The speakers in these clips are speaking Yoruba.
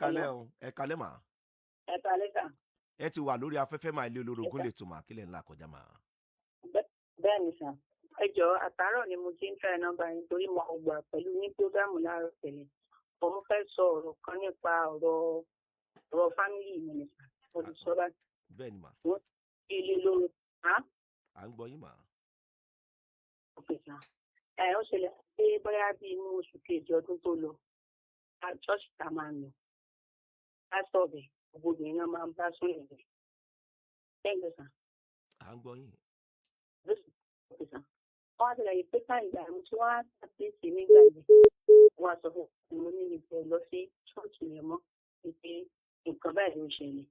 kalẹ́ o, ẹ kalẹ́ mà. Ẹ kalẹ́ sà. Ẹ ti wà lórí afẹ́fẹ́ máa ilé olórogún lè tún mà kílẹ̀ ńlá kọjá mà. Bẹ́ẹ̀ ni sà. Ẹ jọ̀ọ́ àtàárọ̀ ni mo ti ń fẹ́ nọ́mbà yín torí mo gbà pẹ̀lú ní prógámù láàárọ̀ tẹ̀lé. Mo fẹ́ sọ ọ̀rọ̀ kan nípa ọ̀rọ̀ fámìlì mi ni sà. Mo ti sọ báyìí. Bẹ́ẹ̀ ni mà. Wọ́n ti ilé lóru. À ń gbọ́ yín mà. Òkè sà. Ó ṣẹlẹ̀ pé bóyá bí inú oṣù kejì ọdún tó lọ, ṣọ́ọ̀ṣì ta máa ń lọ. Pásítọ̀ bẹ̀, gbogbo obìnrin náà máa ń bá sún ìrìn. Bẹ́ẹ̀ ni sà. À ń gbọ́ yín. Òkè sà. Wọ́n á tẹ̀lé pé ká ìgbà mi tí wọ́n á ṣàkíyèsí nígbà yẹn. Wọ́n á sọ fún mi ní ìfẹ́ lọ sí ṣọ́ọ̀ṣì yẹn mọ́ wípé nǹkan báyìí ló ṣẹlẹ̀.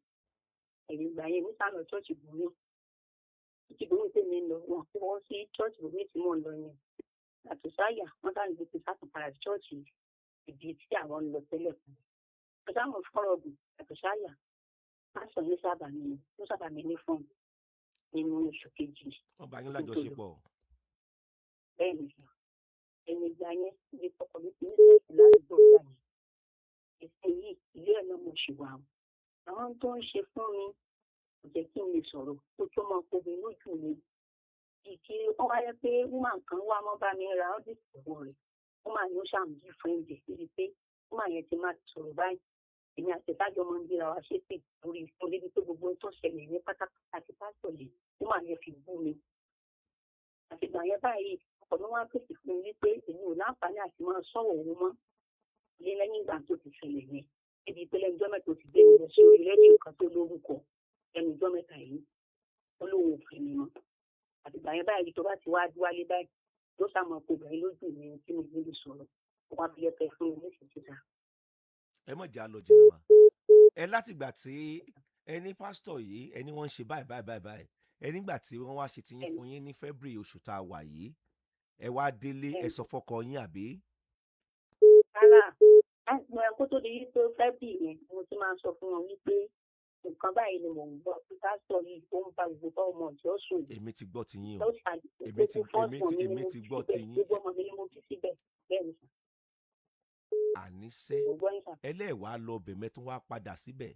Ẹ̀yìn ìgbà yẹn ní sálọ ṣọ́ọ̀ṣì bòmí. Ṣọ́ọ̀ṣì bòmí tèmi ń lọ wọn tí wọ́n sí ṣọ́ọ̀ṣì bòmí tí mò ń lọ yẹn. Àtúnṣáyà wọ́n sáà ń gbé sátúnpadà ṣọ́ọ̀ṣì ìdí tí àwọn ń lọ tẹ́lẹ̀ fún. Ọ̀sáwọn fọ́rọ̀ ọ̀gùn àtúnṣáyà pásọ̀ ní sábà mi ní fọ́ọ̀mù nínú oṣù kejì. Wọ́n bá yín lájọṣepọ̀. Bẹ́ẹ̀ ni sà. Ẹni ìgbà yẹn ní ọkọ̀ mi ti ní sẹ́ẹ̀sì ládùúgbò ìgbà yẹn. Ìsìn yìí ilé ẹ̀ náà mo ṣì wà o. Àwọn tó ń ṣe fún mi kò jẹ́ kí n lè sọ̀rọ̀ tó tó máa kóbi lójú mi. Ìdí wọ́n wáyé pé wúmà kan wá mọ́ bá mi ra ọ́dí ìṣòro rẹ̀. Wúmà ni ó ṣàmùjí fúrẹ́ǹdì síbi pé wúmà yẹn ti máa sọ̀rọ̀ báyìí. Èmi àti ìbájọ́ máa ń gbéra wa ṣépè lórí ìfúnlé bí pé gbogbo tó ṣẹlẹ̀ ní pátápátá àti pásítọ̀ lè wúmà yẹn fi bú mi. Àtìgbà yẹn báyìí ọkọ̀ mi wá pèsè fún mi wípé èmi ò láǹfààní àti máa sọ̀rọ̀ òun mọ́. Ilé lẹ́yìn ìgbà tó ti ṣẹlẹ̀ yẹn. Ibi ìpele ìjọ mẹ́ta ti gbé mi lọ sí orí rédíò kan tó lórúkọ ẹnu ìjọ mẹ́ta yìí. Olóhùn òfin mi mọ́. Àtìgbà yẹn báyìí tó bá ti wá wálé báyìí ló sàmọ̀ ọkọ̀ obìnrin lójú mi tí mo gbé sọ̀rọ̀. Wọ́n á fi ẹ̀kẹ́ fún mi nísinsìnyí. Ẹ mọ̀ jà lọ jìnnà mà. Ẹ látìgbà tí ẹni pásítọ̀ yìí ẹni wọ́n ń ṣe báyìí. Ẹ nígbà tí wọ́n wá ṣe tiyín fún yín ní February oṣù tá a wà yìí. Ẹ wá délé ẹ sọ fọ́kọ yín àbí? Rárá, kó tó di wípé February yẹn mo ti máa ń sọ fún wọn wípé nǹkan báyìí ni mò ń gbọ́ pé pásítọ̀ yìí tó ń bá gbogbo ọmọ ìjọ sùn. Èmi ti gbọ́ tiyín o. Èmi ti gbọ́ tiyín. Gbogbo ọmọ mi ni mo fi síbẹ̀ bẹ́ẹ̀ ni sà. Àníṣe ẹlẹ́wàá lọ bẹ̀mẹ́ tó wá padà síbẹ̀.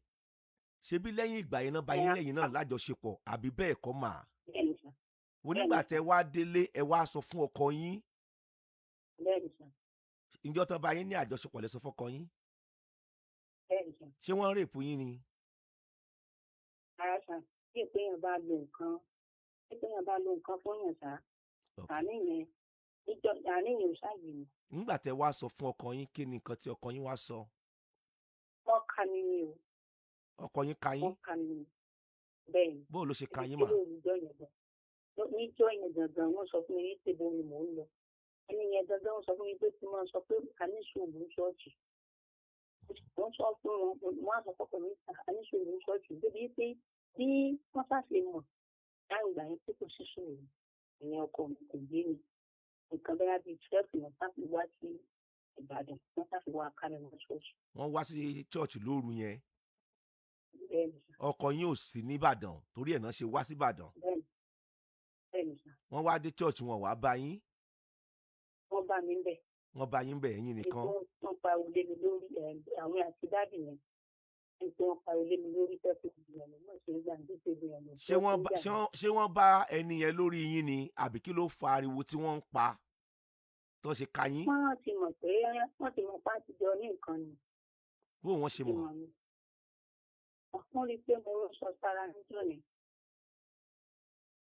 Ṣebí lẹ́yìn ìgbà yẹn náà bá yín lẹ́yìn náà lájọṣepọ̀ àbí bẹ́ẹ̀ kọ́ mà? Bẹ́ẹ̀ ni sà. Wọ́n nígbà tẹ wá délé ẹ wá sọ fún ọkọ yín. Bẹ́ẹ̀ ni sà. Ǹjọ́ tán bá yín ní àjọṣepọ̀ lẹ sọ fọ́kọ yín? Bẹ́ẹ̀ ni sà. Ṣé wọ́n rèpù yín ni? Rárá sà, bí ìpéyàn bá lo nǹkan fún yàn sá, àníyàn ò ṣáàyè ni. Nígbà tẹ wá sọ fún ọkọ yín kí ni nǹkan tí ọkọ yín wá sọ? Wọ́n ka mi ni o. Ọkọ yín ka yín? Wọ́n ka mi ni. Bẹ́ẹ̀ ni. Bóò ló ṣe ka yín mà? Níjọ́ yẹn gangan wọ́n sọ fún mi wípé bo ni mò ń lọ. Ẹni yẹn gangan wọ́n sọ fún mi pé tí wọ́n sọ pé àníṣòwò ṣọ́ọ̀ṣì. Wọ́n sọ fún wọn, wọ́n á sọ fọ́kọ̀ mi àníṣòwò ṣọ́ọ̀ṣì. Débi pé bí wọ́n sáfẹ́ mọ̀ láì gbà yẹn pé kò sí ṣòro ìyẹn ọkọ mi kò gbé mi. Nǹkan bẹ́ẹ̀ bíi 12 wọ́n sáfẹ́ wá sí Ìbàdàn, wọ́n sáfẹ́ wá kárẹ̀ wọn ṣọ́ọ̀ṣì. Wọ́n wá sí church lóru yẹn. Bẹ́ẹ̀ ni sà. Ọkọ yín ò sí ní Ìbàdàn torí ẹ̀ náà ṣe wá sí Ìbàdàn. Bẹ́ẹ̀ ni sà. Wọ́n wá dé church wọn wá bá yín. Wọ́n bá mi ń bẹ̀. Wọ́n bá yín bẹ̀ ẹ̀yin nìkan. Wọ́n pa olé mi lórí àwọn àti dáàbì yẹn. Wọ́n pa olé mi lórí pẹ́pẹ́ ìgbìyànjú náà ṣe ń gbà ní pípé ìgbìyànjú. Ṣé wọ́n bá ẹni yẹn lórí yín ni àbí kí ló fa ariwo tí wọ́n ń pa tó ṣe ka yín? Wọ́n ti mọ̀ pé àtijọ́ ní nǹkan ni. Bó wọ́n ṣe mọ̀? Wọ́n rí i pé mo ń sọ sára níjọ́ ni.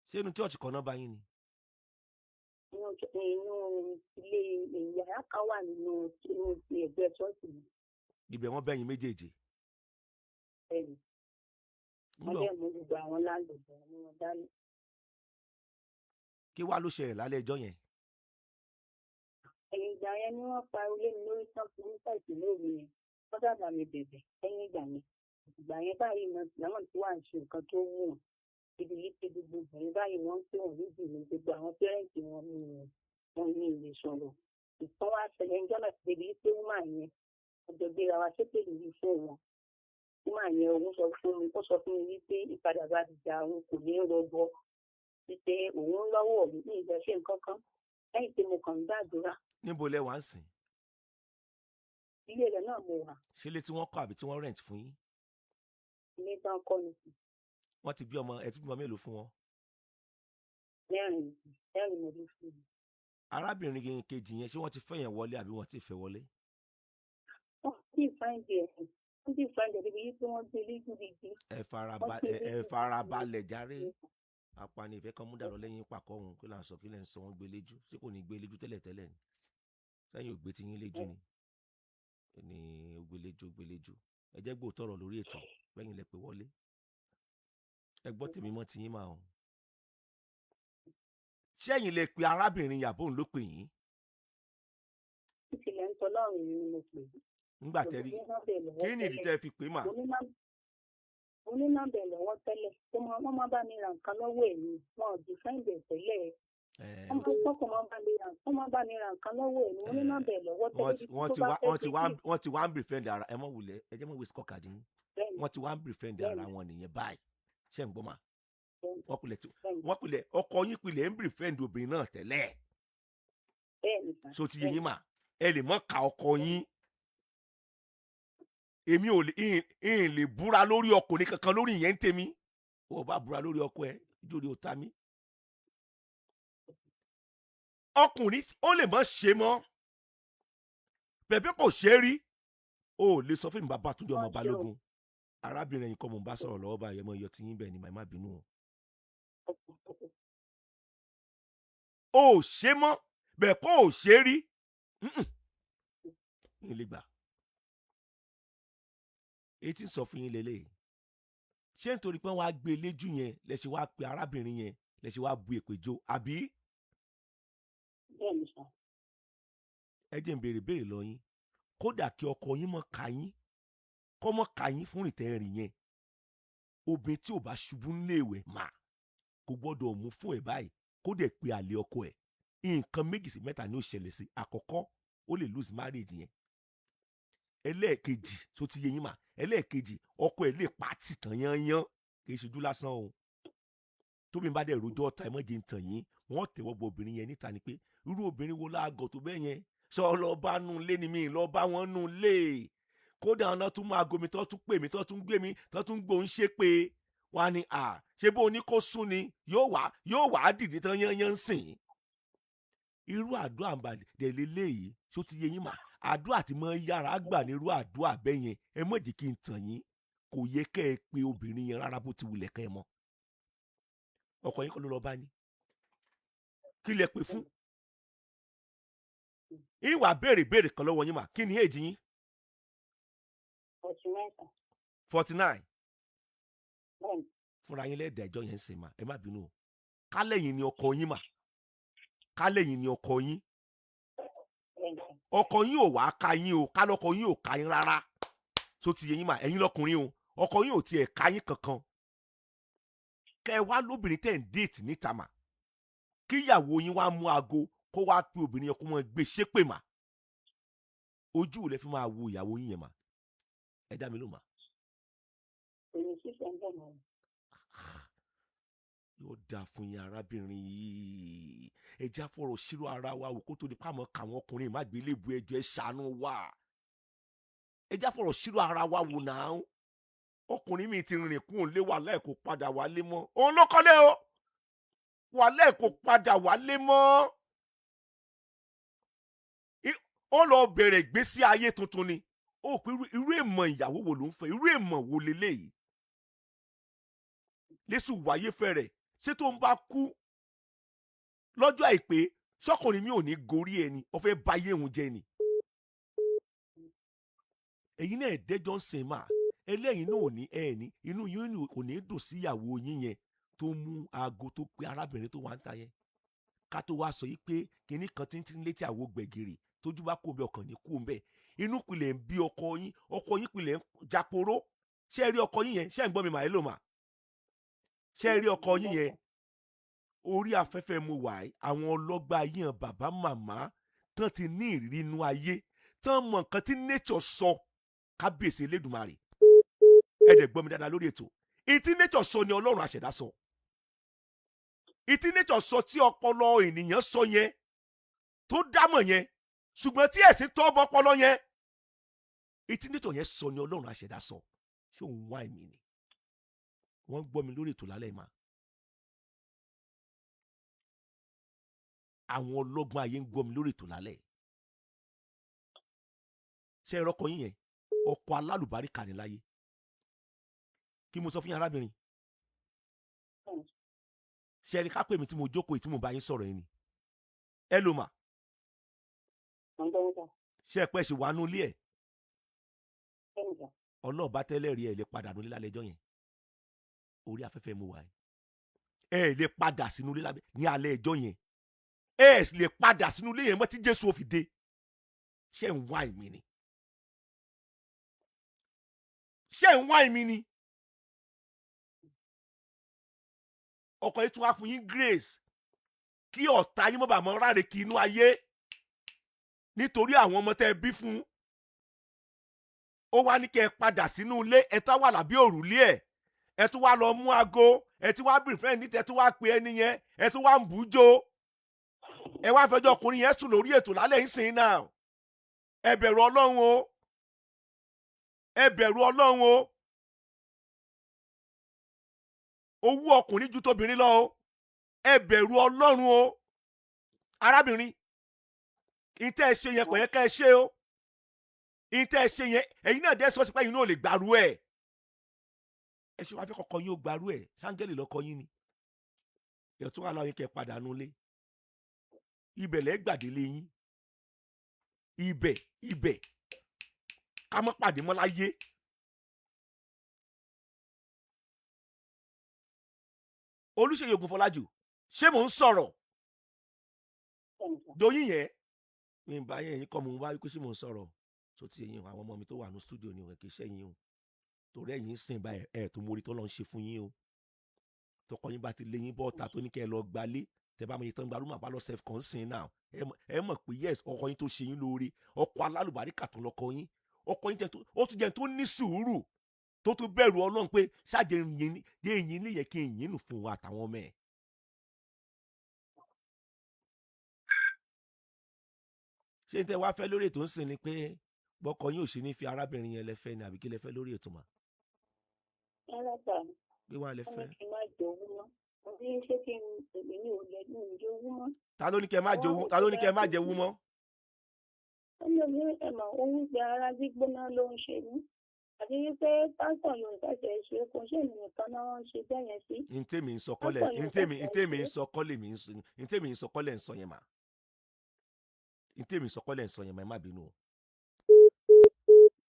Ṣé inú church kan náà bá yín ni? Inú ilé ìyàrá kan wà nínú ẹgbẹ́ ṣọ́ọ̀ṣì mi. Ibẹ̀ wọ́n bẹ́yìn méjèèjì. Bẹ́ẹ̀ni. Wọ́n dẹ̀ mú gbogbo àwọn láńlọ́ọ̀dù ní wọn dání. Kí wá ló ṣẹlẹ̀ lálẹ́ ẹjọ́ yẹn? Ẹ̀yìn ìgbà yẹn ni wọ́n pa olé mi lórí tán fún nípa ìpínlẹ̀ òru yẹn. Wọ́n dàgbà mi bẹ̀bẹ̀ lẹ́yìn ìgbà yẹn. Ìgbà yẹn báyìí làwọn tí wà ń ṣe nǹkan tó wù wọ́n. Ibi yìí pé gbogbo obìnrin báyìí wọ́n ń pè wọ́n níbi ìlú gbogbo àwọn pẹ́rẹ́ǹtì wọn ní ilé sọ̀rọ̀. Ìtàn wá ṣẹlẹ̀ ń jọ́nà débi pé wọ́n máa yẹn ọjọ́ gbéra wa ṣépè lórí fún wọn. Wọ́n máa yẹn òun sọ fún mi wípé ìpadàbà ìjà òun kò ní rọgbọ. Wípé òun lọ́wọ́ mi ní ìjọ ṣe nǹkan kan lẹ́yìn tí mo kàn ń gbàdúrà. Níbo lẹ wá ń sìn? ilé rẹ̀ náà mo wà. ṣé ilé tí wọ́n kọ́ àbí tí wọ́n rent fún yín? Ilé tán kọ́ ni wọ́n ti bí ọmọ ẹ ti bímọ mélòó fún wọn? 4 mo bí fún mi. arábìnrin kejì yẹn ṣé wọ́n ti fẹ́ yẹn wọlé àbí wọ́n ti fẹ́ wọlé? Wọ́n ti fáìndì ẹ̀ débi yí pé wọ́n gbé lójú gidi. ẹ farabalẹ̀ jàre. apani ìfẹ́ kan mú dàrọ lẹ́yìn pàkọ́ òun kí là ń sọ kí lẹ́ ń sọ wọ́n gbé léjú ṣé kò ní gbé léjú tẹ́lẹ̀ ni sẹ́yìn ò gbé ti yín léjú ni ó gbé léjú ẹ jẹ́ gbọ́ tọ̀rọ̀ lórí ètò lẹ́yìn lẹ pé wọlé ẹ gbọ́ tèmi mọ́ ti yín máa hàn. sẹ́yìn lè pe arábìnrin yàbọ̀ òun ló pè yín. ìṣẹ̀lẹ̀ ń tọ́ lọ́rùn ni mo pè é. nígbà tẹ́rí kí ni ìdí tẹ́ fi pè mà? mo ní nọ́mbà ẹ̀ lọ́wọ́ tẹ́lẹ̀ wọ́n máa bá mi ra nǹkan lọ́wọ́ ẹ̀ ni wọn ò dìfẹ́ǹdì ẹ̀ tẹ́lẹ̀ wọ́n máa bá mi ra nǹkan lọ́wọ́ ẹ̀ ni mo ní nọ́mbà ẹ̀ lọ́wọ́ tẹ́lẹ̀. wọ́n ti wá ń bìfẹ́ǹdì ara ẹ mọ̀ wulẹ̀ ẹ jẹ́ mọ̀ wíṣ kọ́kàdé yín wọ́n ti wá ń bìfẹ́ǹdì ara wọn nìyẹn báyìí ṣé ń gbọ́ mà wọ́n pilẹ̀ ọkọ yín pilẹ̀ ń bìfẹ́ǹdì obìnrin náà tẹ́lẹ̀ so ti yẹ yín mà ẹ lè mọ̀ ká ọkọ yín èmi ò lè búra lórí ọkùnrin kankan lórí ìyẹn ń tèmi wọ́n bá búra lórí ọkọ ẹ jórí ọ̀tá mi. ọkùnrin ó lè mọ̀ ṣe mọ́ bẹ̀bẹ̀ kò ṣe é rí o lè sọ fún mi bàbá Túndé ọmọ Balógun arábìnrin yìí kọ́ mo bá sọ̀rọ̀ lọ́wọ́ báyìí ẹmọ iyọ̀ tí yín bẹ̀ ni màá má bínú o ṣe mọ́ bẹ̀ kó o ṣe é rí ní ilé gbà etí sọ fún yín lélẹ̀ ṣé nítorí pé wọ́n á gbé léjú yẹn lẹ́sẹ̀ wá pe arábìnrin yẹn lẹ́sẹ̀ wá bu èpè jó àbí? ẹ jẹ́ n béèrè lọ yín kódà kí ọkọ yín mọ̀ ká yín kọ́ mọ̀ ká yín fún ìtẹ́rìn yẹn obìnrin tí ò bá ṣubú níléèwẹ̀ mà kò gbọ́dọ̀ mú fún ẹ̀ báyìí kó dẹ̀ pe àlè ọkọ ẹ̀ nǹkan 2 sí 3 ni ó ṣẹlẹ̀ sí àkọ́kọ́ ó lè lose marriage yẹn ẹlẹ́ẹ̀kejì tó ti yẹ yín mà ẹlẹ́ẹ̀kejì ọkọ ẹ̀ lè pàtì tán yányán kì í ṣojú lásán o tóbi bá dẹ̀ rojọ́ ọ̀tá ẹ̀ mọ́jẹ̀ ń tàn yín wọ́n tẹ̀wọ́ bọ obìnrin yẹn níta ni pé irú obìnrin wo láàgọ̀ tó bẹ́ẹ̀ yẹn sọ lọ bá nù lé ni mi lọ bá wọn nù lé kódà ọ̀nà tún máa gomi tó tún pè mí tó tún gbé mi tó tún gbóhùn ṣe pé wá ní ṣé bó ní kó sún ni yóò wá dìde tán yányán sìn irú àdúrà àbàdẹ̀ lélẹ́yìí tó ti yẹ yín mà àdúrà tí mo yára gbà nírú àdúrà bẹ́ẹ̀ yẹn ẹ mọ̀ jẹ́ kí n tàn yín kò yẹ kẹ́ ẹ pé obìnrin yẹn rárá bó ti wulẹ̀ kẹ́ ẹ mọ́ ọkọ yín kọ́ ló lọ bá ní kí lẹ pè fún ìwà béèrè kan lọ́wọ́ yín mà kí ni èjì yín? 49 fúnra yín lẹ́ẹ̀dẹ̀ ẹjọ́ yẹn ń sìn mà ẹ má bínú o kálẹ̀yìn ni ọkọ yín mà kálẹ̀yìn ni ọkọ yín ọkọ yín ò wá ká yín o kálọ́kọ yín ò ká yín rárá tó ti yẹ yín mà ẹ̀yin lọ́kùnrin o ọkọ yín ò tiẹ̀ ká yín kankan kẹ wá lóbìnrin tẹ̀ ń déètì níta mà kíyàwó yín wá mú aago kó wá pé obìnrin yẹn kó mọ gbé ṣépè mà ojú ò lè fi máa wo ìyàwó yín yẹn mà ẹ dá mi ló mà. yóò dáa fún yín arábìnrin yìí ẹ já fọ̀rọ̀ ṣírò ara wa wò kó tó di pàmò káwọn ọkùnrin má gbé lébu ẹjọ́ ẹ ṣàánú wa ẹ já fọ̀rọ̀ ṣírò ara wa wò náà ọkùnrin mi ti rìnrìn kún òun lé wà lẹ́ẹ̀kọ́ padà wálé mọ́ òun ló kọ́lé o wà lẹ́ẹ̀kọ́ padà wálé mọ́ ó lọ bẹ̀rẹ̀ ìgbésí ayé tuntun ni ó pé irú èèmọ̀ ìyàwó wo ló ń fẹ́ irú èèmọ̀ wo leléyìí lẹ́sù wáyé fẹ́rẹ̀ ṣé tó ń bá kú lọ́jọ́ àìpé ṣọ́kùnrin mi ò ní gorí ẹni ó fẹ́ báyé òun jẹ́ ni èyí náà ẹ̀ẹ́dẹ́jọ́ ń sìn máa ẹlẹ́yìn náà ò ní ẹ̀ẹ́ni inú yín kò ní dùn sí ìyàwó yín yẹn tó mú aago tó pé arábìnrin tó wà ń ta yẹn ká tó wá sọ yìí pé kinní kan tí ń tín létí àwo gbẹ̀gìrì tójú bá kó bẹ ọkàn ní kú bẹ inú pilẹ̀ ń bí ọkọ yín pilẹ̀ ń japoró ṣé ẹ rí ọkọ yín yẹn ṣé ẹ ń gbọ́ mi màá lò mà ṣé ẹ rí ọkọ yín yẹn orí afẹ́fẹ́ mo wà á àwọn ọlọ́gbà yíyan bàbá màmá tán ti ní ìrírí inú ayé tán mọ nǹkan tí nature sọ kábíyèsí Elédùmarè ẹ dẹ̀ gbọ́ mi dáadáa lórí ètò ìtí nature sọ ni Ọlọ́run àṣẹ̀dá sọ ìtí nature sọ tí ọpọlọ ènìyàn sọ yẹn tó dámọ̀ yẹn ṣùgbọ́n tí ẹ̀sìn tọ́ bọ́ ọpọlọ yẹn etí nítorí yẹn sọ ni Ọlọ́run àṣẹ̀dá sọ ṣé òun wá èmi ni wọ́n gbọ́ mi lórí ètò lálẹ́ mà àwọn ọlọ́gbọ́n ayé ń gbọ́ mi lórí ètò lálẹ́ ṣé ẹ rọ́kọ yín yẹn ọkọ alálùbáríkà ní láyé kí mo sọ fún yín arábìnrin ṣé ẹ rí ká pè mí tí mo jókòó tí mo bá yín sọ̀rọ̀ yín ni ẹ ló mà ṣé ẹ pẹ́ ṣe wà nú ilé ẹ̀ ọlọ́ọ̀bá tẹ́lẹ̀ rí ẹ lè padà nulẹ̀ lálẹ́ ẹjọ́ yẹn orí afẹ́fẹ́ mo wà ẹ lè padà sínú ilé ní alẹ́ ẹjọ́ yẹn ẹ lè padà sínú ilé yẹn mọ́ tí Jésù ò fi dé ṣé ń wá èmi ni ṣé ń wá èmi ni ọkọ yìí tún wá fún yín grace kí ọ̀tá yín mọ́ bàá mọ́ ráre kí inú ayé nítorí àwọn ọmọ tẹ́ ẹ bí fún ó wá ní kẹ́ ẹ padà sínú ilé ẹ tá wà lábẹ́ òrùlé ẹ tún wá lọ mú aago ẹ tún wá bìrì fẹ́ẹ̀ ní tẹ́ tún wá pe ẹni yẹn ẹ tún wá ń bù ú jó ẹ wá fẹjọ́ ọkùnrin yẹn sùn lórí ètò lálẹ́ yìí sìn náà ẹ bẹ̀rù Ọlọ́run o ẹ bẹ̀rù Ọlọ́run o owó ọkùnrin ju tóbìnrin lọ o ẹ bẹ̀rù Ọlọ́run o arábìnrin ìtẹ́ ẹ ṣe yẹn kò yẹ ká ẹ ṣe o ìtẹ́ ẹ ṣe yẹn ẹ̀yin náà dẹ́ sọ́ọ́sì pé ẹ̀yin náà lè gbàrú ẹ̀ ẹ ṣe wá fẹ́ kọ́kọ́ yín ó gbàrú ẹ̀ ṣáńgẹ́lì lọ́kọ yín ni ẹ̀ tún wà láwọn yín kẹ́ ẹ padà nulẹ̀ ibẹ̀ lẹ́ gbàdélé yín ibẹ̀ ká mọ́ pàdé mọ́ láyé Olúṣèyí Ògúnfọlájù ṣé mò ń sọ̀rọ̀ doyin yẹn mi bá yẹn yín kọ́ mo bá wípé ṣé mò ń sọ̀rọ̀ tó ti yín àwọn ọmọ mi tó wà ní stúdíò ni kì í ṣe yín o torí ẹ̀yin sìn bá ẹ̀ tó mórí tó lọ́n ṣe fún yín o tọkọ yín bá ti lé yín bọ́ọ̀ta tó ní kẹ́ ẹ lọ gbalé tẹ bá mi yẹ tán gba rúmà bá lọ self consent náà ẹ mọ̀ pé yes ọkọ yín tó ṣe yín lóore ọkọ alálùbáríkà tó lọkọ yín ọkọ yín ó tún jẹ́ tó ní sùúrù tó tún bẹ̀rù Ọlọ́run pé ṣáàjẹ́ yín lè yẹ kí n yín nù fún wa àtàwọn ọmọ ẹ̀. ṣé tẹ wá fẹ́ lórí ètò ń sìn ni pé bọ́kọ yín ò ṣe ní fi arábìnrin yẹn lẹ́fẹ́ ni àbí kí lẹ fẹ́ lórí ètò mà. pé wà lẹ́fẹ́. ta ló ní kẹ́ má jẹ owó mọ́. ohun ìgbà ara gbígbóná ló ń ṣe mí àti wípé pásítọ̀ Yorùbá ṣe é ṣe kò ṣe nìkan náà ń ṣe bẹ́ẹ̀ yẹn sí. ntẹ́mi ń sọkọ́lẹ̀ ń sọ yẹn mà ntẹ́mi sọkọ́lẹ̀ ń sọ yẹn mà ẹ má bínú o.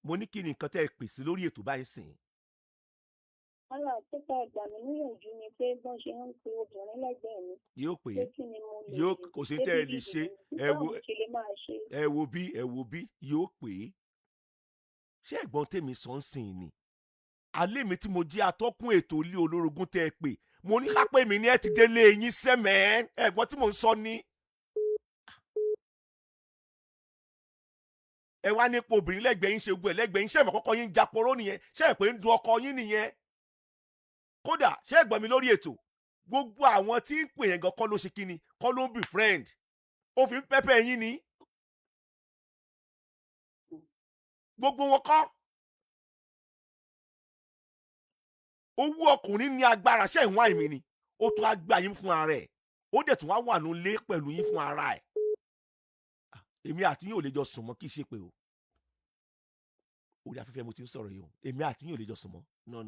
mo ní kí ni nǹkan tẹ́ ẹ pè sí lórí ètò báyìí sìn. ara àtúntà ìgbà mi níyànjú ni pé bọ́n ṣe ń pe obìnrin lẹ́gbẹ̀ẹ́ mi. yóò pè é yóò kò sí tẹ́ ẹ lè ṣe ẹ wo bí yóò pè é. ṣé ẹ̀gbọ́n tèmi sọ ń sìn ni alẹ́ mi tí mo jẹ́ atọ́kùn ètò ilé olórogún tẹ́ ẹ pè mo ní ká pè mí ní ẹ ti délé yín sẹ́mẹ̀ẹ́ ẹ̀gbọ́n tí mò ń sọ ni. ẹ wá nípa obìnrin lẹ́gbẹ̀ẹ́ yín ṣe gbọ́ ẹ̀ lẹ́gbẹ̀ẹ́ yín ṣé ìmọ̀ kọ́kọ́ yín japoró nìyẹn ṣé ẹ̀ pé ń du ọkọ yín nìyẹn. kódà ṣé ẹ̀gbọ́n mi lórí ètò gbogbo àwọn tí ń pè yẹn gan kọ́ ló ṣe kíni kọ́ ló ń bì friend ó fi ń pẹ́pẹ́ yín ni. gbogbo wọn kọ́ owó ọkùnrin ní agbára ṣe ìwọ̀n àìmí ni ó tún á gbà yín fún ara ẹ̀ ó dẹ̀ tún wá wà ní ilé pẹ̀lú yín fún ara ẹ̀ èmi àti yín ò lè jọ sùn mọ́ kí n ṣe pé o orí afẹ́fẹ́ mo ti ń sọ̀rọ̀ yìí o èmi àti yín ò lè jọ sùn mọ́ no.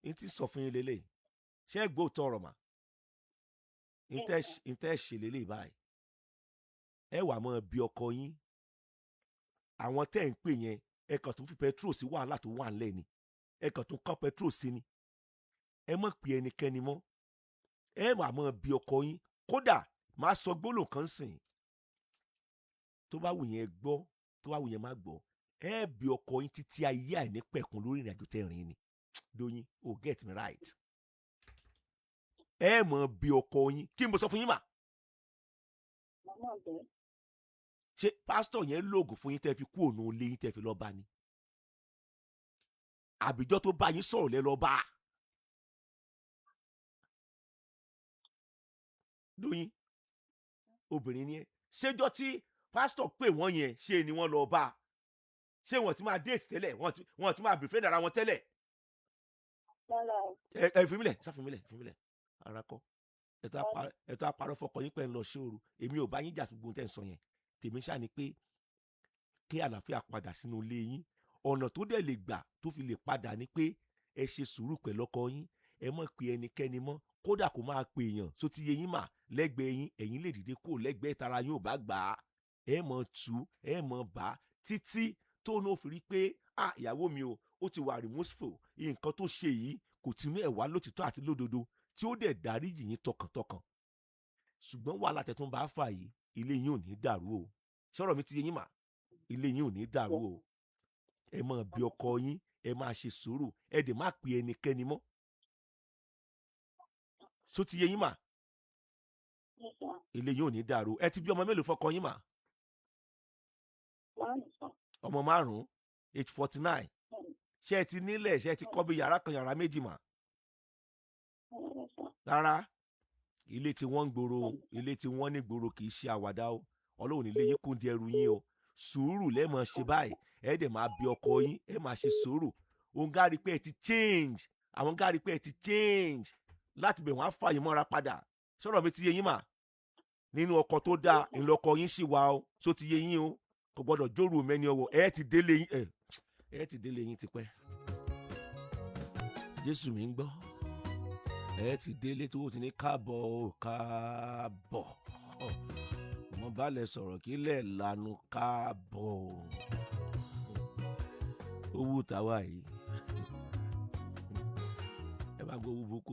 n ti sọ fún yín lélẹ̀ ṣé ẹ gbọ́ òótọ́ ọ̀rọ̀ mà n tẹ́ ṣe lélẹ̀ báyìí ẹ wà mọ́ bí ọkọ yín àwọn tẹ́ ń pè yẹn ẹ kàn tún fi petrol sí wàhálà tó wà ńlẹ̀ ni ẹ kàn tún kán petrol sí ni ẹ mọ̀ pé ẹnikẹ́ni mọ́ ẹ wà mọ́ bí ọkọ yín kódà máa sọ gbólóhùn kan sìn tó bá wù yẹn gbọ́ tó bá wù yẹn má gbọ́ ẹ bí ọkọ yín títí ayé àìnípẹ̀kun lórí ìrìnàjò tẹ́ rìn ni Doyin oh get me right ẹ mọ̀ bí ọkọ yín kí n bọ́ sọ fún yín mà. ṣé pásítọ̀ yẹn lóògùn fún yín tẹ́ fi kú òun ilé yín tẹ́ fi lọ́ọ́ bá ní àbíjọ́ tó bá yín sọ̀rọ̀ lẹ́ lọ́ọ́ bá. Doyin obìnrin ni ẹ ṣéjọ́ tí pásítọ̀ pè wọ́n yẹn ṣe ni wọ́n lọ bá ṣé wọ́n ti máa déètì tẹ́lẹ̀ wọ́n ti máa bìfẹ́ dára wọn tẹ́lẹ̀. ẹ fi mí lẹ̀ arakọ ẹ̀tọ́ àparọ́ fọkọ yín pẹ́ ń lọ ṣóoru èmi ò bá yín jà sí gbogbo tẹ́ ń sọ yẹn tèmi ṣáà ni pé kí àlàáfíà padà sínú ilé yín ọ̀nà tó dẹ̀ lè gbà tó fi lè padà ni pé ẹ ṣe sùúrù pẹ̀lú ọkọ yín ẹ mọ̀ pé ẹnikẹ́ni mọ́ kódà kó máa pè èèyàn tó ti yé yín mà lẹ́gbẹ̀ẹ́ yín ẹ̀yin lè dìde kó lẹ́gbẹ̀ẹ́ tara yín ò bá gbà á ẹ mọ̀ tú ẹ mọ̀ bá títí tó náà fi rí pé ìyàwó mi ó ti wà remorseful nǹkan tó ṣe yìí kò tinú ẹ̀ wá lótìtọ́ àti lódodo tí ó dẹ̀ dáríjì yín tọkàntọkàn ṣùgbọ́n wàhálà tẹ̀ tó ń bá fà yìí ilé yín ò ní dàrú o ṣọ́rọ̀ mi ti yé yín mà ilé yín ò ní dàrú o ẹ máa bí ọkọ yín ẹ máa ṣe sùúrù ẹ dẹ̀ má pe ẹnikẹ́ni mọ́ ṣó ti yé yín mà ilé yín ò ní dàrú ẹ ti bí ọmọ mélòó fọ́kọ yín mà ọmọ 5 age 49 ṣé ẹ ti nílẹ̀ ṣé ẹ ti kọ́ bí yàrá kan yàrá méjì mà rárá ilé tí wọ́n ń gbòòrò ilé tí wọ́n ní gbòòrò kì í ṣe àwàdà o ọlọ́run nílé yín kún di ẹrù yín o sùúrù lẹ́ẹ̀mọ̀ ṣe báyìí ẹ dẹ̀ máa bí ọkọ yín ẹ máa ṣe sùúrù òun gárí pé ẹ ti change àwọn gárí pé ẹ ti change láti bẹ̀ wọ́n á fà yín mọ́ra padà sọ̀rọ̀ mi ti yé yín mà nínú ọkọ tó dáa ìlọkọ yín sì wà o tó ti yé yín o kò gbọ́dọ̀ jóru mẹ́ni ọwọ́ ẹ ti délé yín tipẹ́ Jésù mi ń gbọ́ ẹ ti délé tí wọ́n ti ní káàbọ̀ mo bá lẹ sọ̀rọ̀ kí lẹ̀ lanu káàbọ̀ owó tàwa yìí ẹ bá gbọ́ bókú